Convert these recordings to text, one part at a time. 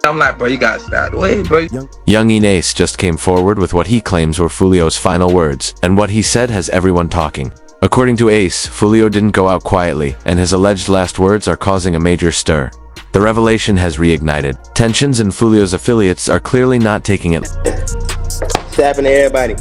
I'm like, bro, you gotta stop the way, bro. Yungeen Ace just came forward with what he claims were Foolio's final words, and what he said has everyone talking. According to Ace, Foolio didn't go out quietly, and his alleged last words are causing a major stir. The revelation has reignited. Tensions in Foolio's affiliates are clearly not taking it. Tapping to everybody.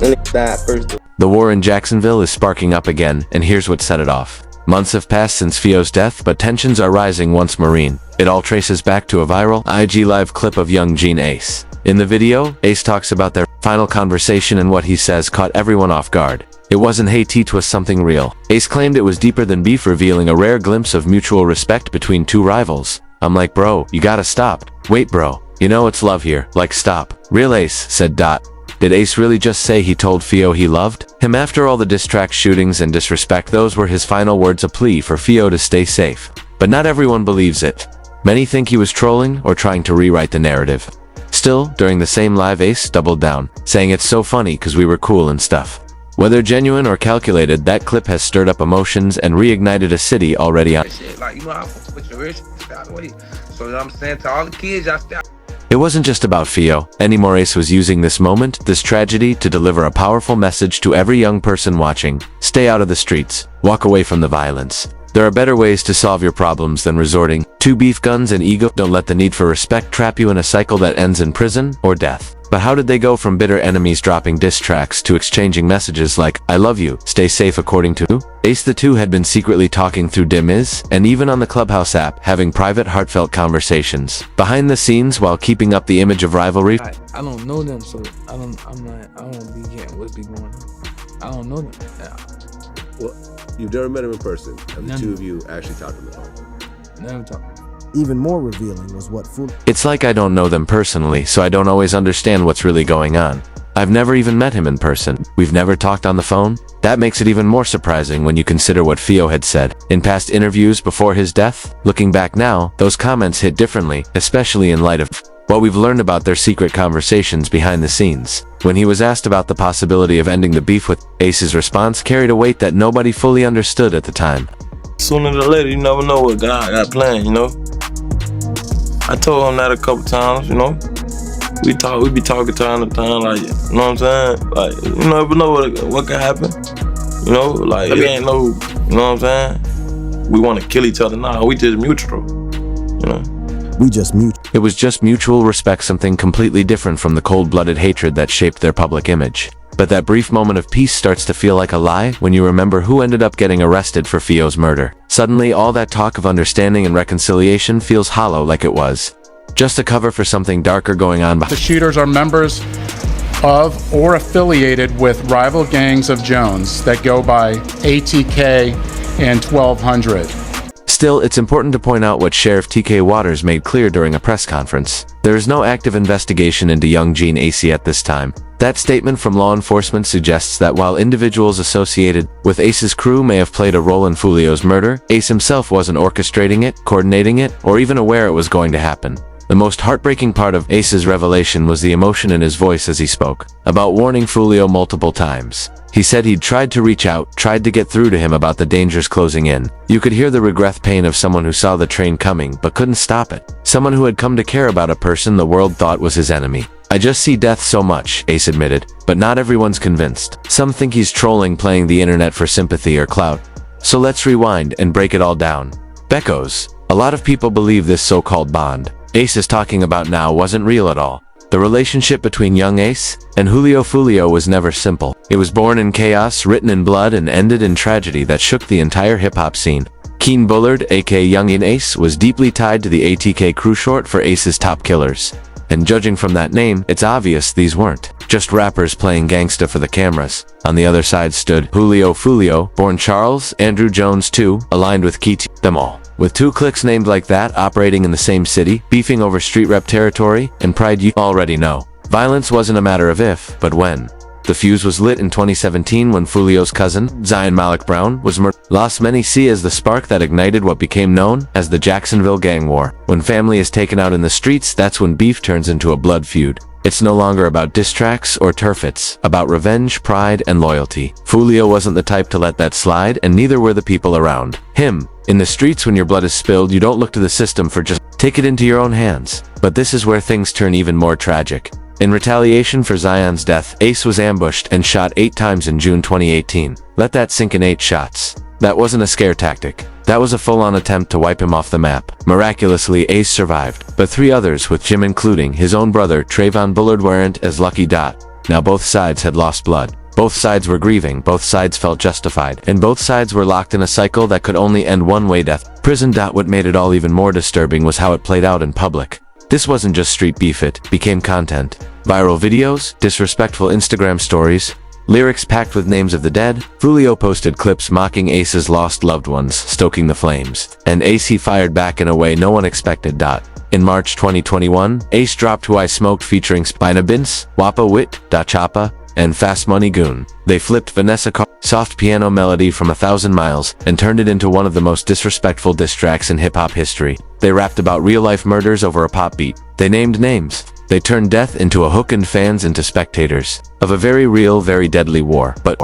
Let me stop first. The war in Jacksonville is sparking up again, and here's what set it off. Months have passed since Fio's death, but tensions are rising once Marine. It all traces back to a viral IG Live clip of Yungeen Ace. In the video, Ace talks about their final conversation, and what he says caught everyone off guard. It wasn't hate, it was something real. Ace claimed it was deeper than beef, revealing a rare glimpse of mutual respect between two rivals. I'm like, bro, you gotta stop. Wait, bro. You know it's love here. Like, stop. Real Ace, said Dot. Did Ace really just say he told Fio he loved him after all the diss track shootings and disrespect? Those were his final words, a plea for Fio to stay safe. But not everyone believes it. Many think he was trolling or trying to rewrite the narrative. Still, during the same live, Ace doubled down, saying it's so funny cause we were cool and stuff. Whether genuine or calculated, that clip has stirred up emotions and reignited a city already on. Like, you know, I put your wrist out the way. So you know what I'm saying, to all the kids, y'all stop. It wasn't just about Fio anymore. Ace was using this moment, this tragedy, to deliver a powerful message to every young person watching. Stay out of the streets. Walk away from the violence. There are better ways to solve your problems than resorting to beef, guns, and ego. Don't let the need for respect trap you in a cycle that ends in prison or death. But how did they go from bitter enemies dropping diss tracks to exchanging messages like, I love you, stay safe? According to Ace, the two had been secretly talking through DMs, and even on the Clubhouse app, having private, heartfelt conversations behind the scenes while keeping up the image of rivalry. I don't know them, so I don't be getting what's be going on. I don't know them. Well, you've never met him in person. Have the two of you actually talked on the phone? Never talk. Even more revealing was what Foolio. It's like I don't know them personally, so I don't always understand what's really going on. I've never even met him in person. We've never talked on the phone. That makes it even more surprising when you consider what Fio had said in past interviews before his death. Looking back now, those comments hit differently, especially in light of what we've learned about their secret conversations behind the scenes. When he was asked about the possibility of ending the beef with Ace's response carried a weight that nobody fully understood at the time. Sooner or later, you never know what God got planned, you know? I told him that a couple times, you know? We be talking time to time, like, you know what I'm saying? Like, you never know what can happen. You know, like, it ain't no, you know what I'm saying? We want to kill each other. Nah, we just mutual, you know? We just mutual. It was just mutual respect, something completely different from the cold-blooded hatred that shaped their public image. But that brief moment of peace starts to feel like a lie when you remember who ended up getting arrested for Fio's murder. Suddenly, all that talk of understanding and reconciliation feels hollow, like it was just a cover for something darker going on behind. The shooters are members of or affiliated with rival gangs of Jones that go by ATK and 1200. Still, it's important to point out what Sheriff TK Waters made clear during a press conference. There is no active investigation into Yungeen Ace at this time. That statement from law enforcement suggests that while individuals associated with Ace's crew may have played a role in Foolio's murder, Ace himself wasn't orchestrating it, coordinating it, or even aware it was going to happen. The most heartbreaking part of Ace's revelation was the emotion in his voice as he spoke about warning Foolio multiple times. He said he'd tried to reach out, tried to get through to him about the dangers closing in. You could hear the regret, pain of someone who saw the train coming but couldn't stop it. Someone who had come to care about a person the world thought was his enemy. I just see death so much, Ace admitted, but not everyone's convinced. Some think he's trolling, playing the internet for sympathy or clout. So let's rewind and break it all down. Beckos. A lot of people believe this so-called bond Ace is talking about now wasn't real at all. The relationship between young Ace and Julio Foolio was never simple. It was born in chaos, written in blood, and ended in tragedy that shook the entire hip-hop scene. Keen Bullard, aka Yungeen Ace, was deeply tied to the ATK crew, short for Ace's top killers. And judging from that name, it's obvious these weren't just rappers playing gangsta for the cameras. On the other side stood Julio Foolio, born Charles Andrew Jones II, aligned with Keith, them all. With two cliques named like that operating in the same city, beefing over street rep territory and pride, you already know. Violence wasn't a matter of if, but when. The fuse was lit in 2017 when Foolio's cousin, Zion Malik Brown, was murdered. Lost many see as the spark that ignited what became known as the Jacksonville gang war. When family is taken out in the streets, that's when beef turns into a blood feud. It's no longer about diss tracks or turf, it's about revenge, pride, and loyalty. Foolio wasn't the type to let that slide, and neither were the people around him. In the streets, when your blood is spilled, you don't look to the system for just take it into your own hands. But this is where things turn even more tragic. In retaliation for Zion's death, Ace was ambushed and shot 8 times in June 2018. Let that sink in. 8 shots. That wasn't a scare tactic. That was a full-on attempt to wipe him off the map. Miraculously, Ace survived, but 3 others, with Jim including his own brother Trayvon Bullard, weren't as lucky. Now both sides had lost blood. Both sides were grieving, both sides felt justified, and both sides were locked in a cycle that could only end one way: death. Prison. What made it all even more disturbing was how it played out in public. This wasn't just street beef, it became content. Viral videos, disrespectful Instagram stories, lyrics packed with names of the dead. Foolio posted clips mocking Ace's lost loved ones, stoking the flames. And Ace, he fired back in a way no one expected. In March 2021, Ace dropped Who I Smoked featuring Spina Bince, Wappa Wit, Da Choppa, and Fast Money Goon. They flipped Vanessa Carlton's soft piano melody from 1,000 Miles and turned it into one of the most disrespectful diss tracks in hip-hop history. They rapped about real-life murders over a pop beat. They named names. They turned death into a hook and fans into spectators of a very real, very deadly war. But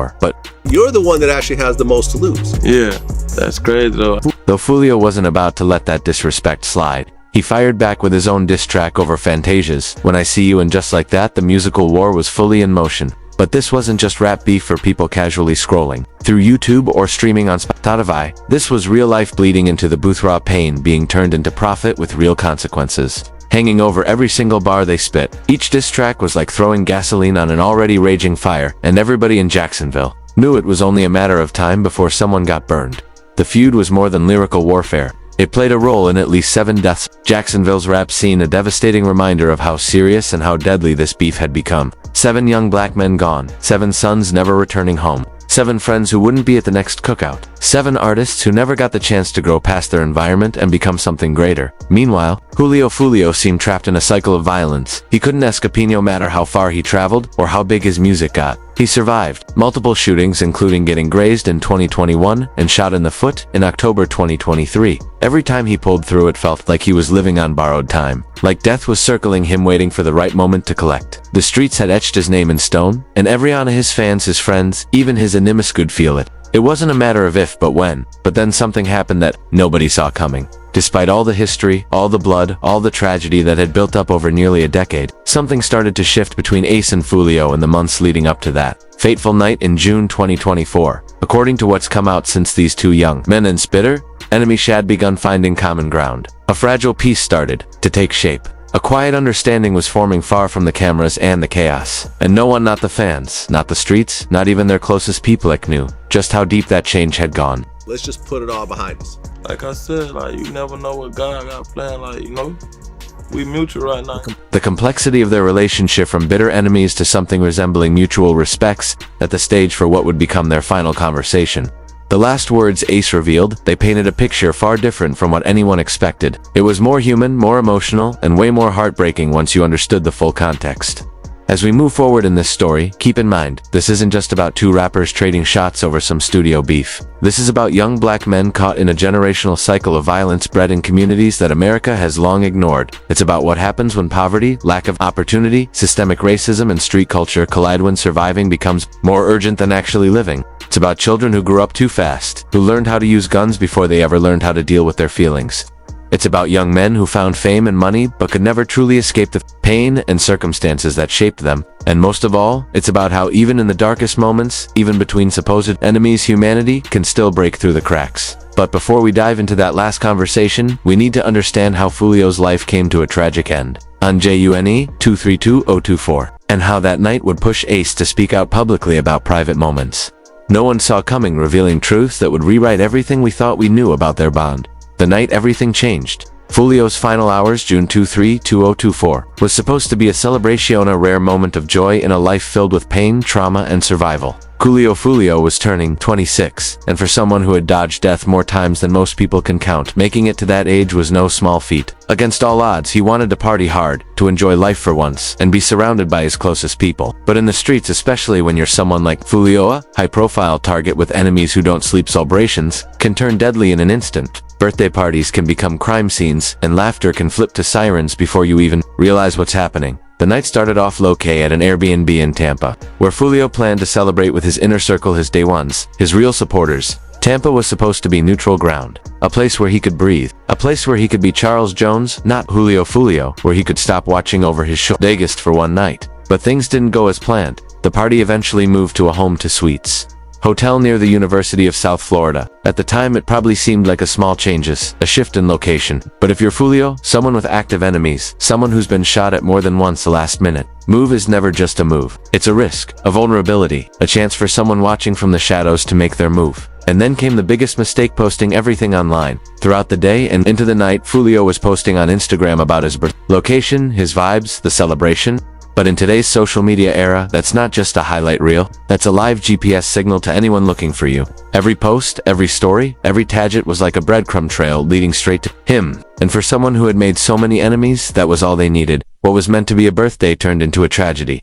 You're the one that actually has the most to lose. Yeah, that's crazy though. though Foolio wasn't about to let that disrespect slide, he fired back with his own diss track over Fantasia's When I See You, and just like that, the musical war was fully in motion. But this wasn't just rap beef for people casually scrolling through YouTube or streaming on Spotify. This was real life bleeding into the booth, raw pain being turned into profit with real consequences hanging over every single bar they spit. Each diss track was like throwing gasoline on an already raging fire, and everybody in Jacksonville knew it was only a matter of time before someone got burned. The feud was more than lyrical warfare. It played a role in at least 7 deaths. Jacksonville's rap scene, a devastating reminder of how serious and how deadly this beef had become. 7 young black men gone, 7 sons never returning home, 7 friends who wouldn't be at the next cookout, 7 artists who never got the chance to grow past their environment and become something greater. Meanwhile, Foolio seemed trapped in a cycle of violence. He couldn't escape no matter how far he traveled or how big his music got. He survived multiple shootings, including getting grazed in 2021 and shot in the foot in October 2023. Every time he pulled through, it felt like he was living on borrowed time, like death was circling him, waiting for the right moment to collect. The streets had etched his name in stone, and every one of his fans, his friends, even his enemies could feel it. It wasn't a matter of if but when. But then something happened that nobody saw coming. Despite all the history, all the blood, all the tragedy that had built up over nearly a decade, something started to shift between Ace and Foolio in the months leading up to that fateful night in June 2024. According to what's come out since, these 2 young men and Spitter, enemies had begun finding common ground. A fragile peace started to take shape. A quiet understanding was forming far from the cameras and the chaos. And no one, not the fans, not the streets, not even their closest people, knew just how deep that change had gone. Let's just put it all behind us. Like I said, like, you never know what God got planned. Like, you know, we mutual right now. The complexity of their relationship, from bitter enemies to something resembling mutual respects, at the stage for what would become their final conversation. The last words Ace revealed, they painted a picture far different from what anyone expected. It was more human, more emotional, and way more heartbreaking once you understood the full context. As we move forward in this story, keep in mind, this isn't just about 2 rappers trading shots over some studio beef. This is about young black men caught in a generational cycle of violence bred in communities that America has long ignored. It's about what happens when poverty, lack of opportunity, systemic racism, and street culture collide, when surviving becomes more urgent than actually living. It's about children who grew up too fast, who learned how to use guns before they ever learned how to deal with their feelings. It's about young men who found fame and money but could never truly escape the pain and circumstances that shaped them. And most of all, it's about how even in the darkest moments, even between supposed enemies, humanity can still break through the cracks. But before we dive into that last conversation, we need to understand how Foolio's life came to a tragic end on June 232-024, and how that night would push Ace to speak out publicly about private moments no one saw coming, revealing truths that would rewrite everything we thought we knew about their bond. The night everything changed. Foolio's final hours, June 23-2024, was supposed to be a celebration, a rare moment of joy in a life filled with pain, trauma, and survival. Foolio was turning 26, and for someone who had dodged death more times than most people can count, making it to that age was no small feat. Against all odds, he wanted to party hard, to enjoy life for once, and be surrounded by his closest people. But in the streets, especially when you're someone like Foolio, a high-profile target with enemies who don't sleep, celebrations can turn deadly in an instant. Birthday parties can become crime scenes, and laughter can flip to sirens before you even realize what's happening. The night started off low-key at an Airbnb in Tampa, where Foolio planned to celebrate with his inner circle, his day ones, his real supporters. Tampa was supposed to be neutral ground, a place where he could breathe, a place where he could be Charles Jones, not Julio Foolio, where he could stop watching over his Vegas for one night. But things didn't go as planned. The party eventually moved to a home to suites hotel near the University of South Florida. At the time, it probably seemed like a small changes, a shift in location. But if you're Foolio, someone with active enemies, someone who's been shot at more than once the last minute, move is never just a move. It's a risk, a vulnerability, a chance for someone watching from the shadows to make their move. And then came the biggest mistake, posting everything online. Throughout the day and into the night, Foolio was posting on Instagram about his birth, location, his vibes, the celebration. But in today's social media era, that's not just a highlight reel, that's a live GPS signal to anyone looking for you. Every post, every story, every tagget was like a breadcrumb trail leading straight to him. And for someone who had made so many enemies, that was all they needed. What was meant to be a birthday turned into a tragedy.